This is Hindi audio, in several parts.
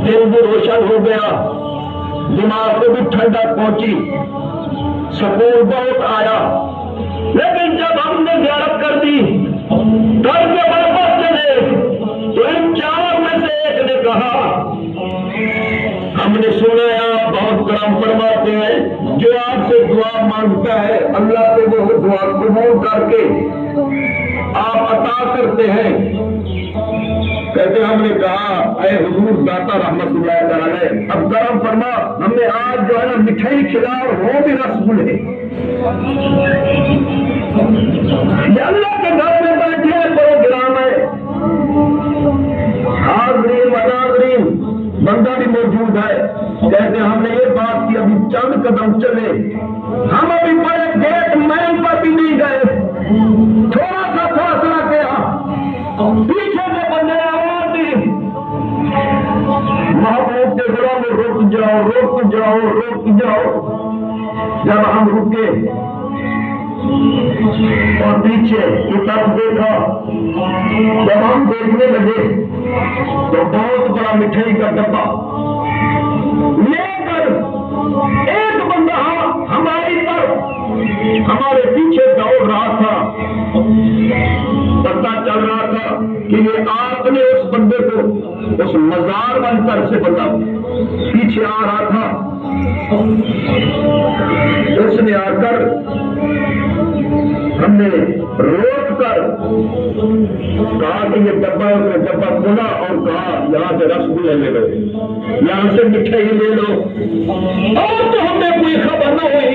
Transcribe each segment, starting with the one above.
दिल भी रोशन हो गया, दिमाग को भी ठंडा पहुंची, सुकून बहुत आया। लेकिन जब हमने ज़ियारत कर दी, घर के वापस चले, तो इन चारों में से एक ने कहा, हमने सुना आप बहुत करम फरमाते हैं, जो आपसे दुआ मांगता है अल्लाह से वो दुआ कबूल करके आप अता करते हैं। कहते हमने कहा, अरे हुजूर दाता रहमतुल्लाह अलैह, अब करम फरमा, हमने आज जो है ना मिठाई खिला और वो भी रसगुल्ले। अल्लाह के घर में बैठे प्रोग्राम है, हाज़रीन व नाज़रीन, बंदा भी मौजूद है। कहते हमने ये बात की, अभी चंद कदम चले, हम अभी बड़े गेट मैन पर भी नहीं गए, थोड़ा सा फासला किया, पीछे से बंदे ने आवाज दी, महबूब के गुलाम में रुक जाओ, रुक जाओ, रुक जाओ। जब हम रुके और पीछे की तरफ देखा, जब हम देखने लगे तो बहुत बड़ा मिठाई का डब्बा लेकर एक बंदा हमारी तरफ हमारे पीछे दौड़ रहा था। पता चल रहा था कि ये आपने उस बंदे को उस मजार बनकर से बंदा पीछे आ रहा था। उसने आकर हमने रोक कर कहा कि ये डब्बा, उसने डब्बा खोला और कहा यहाँ से रसगुल्ले ले लो, यहाँ से मिठाई ले लो। और तो हमें कोई खबर न हुई,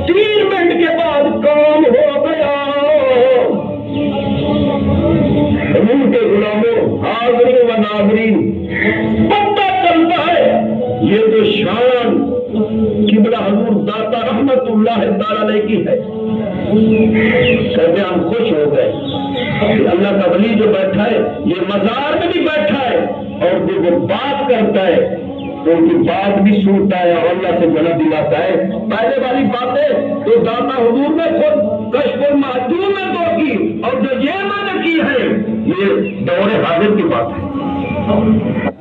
3 मिनट के बाद काम हो गया। उनके गुलामों, हाज़रीन व नाज़रीन, पता चलता है ये तो शान किबला हुजूर दाता रहमतुल्लाह अलैह की है। कहते हम खुश हो गए कि अल्लाह का वली जो बैठा है ये मजार में भी बैठा है, और जो वो बात करता है तो उनकी बात भी सुनता है और अल्लाह से जला दिलाता है। पहले वाली बातें तो दाता हुजूर ने खुद कश्फुल महजूब में तो की, और जो ये मैंने की है ये दौरे हाजिर की बात है।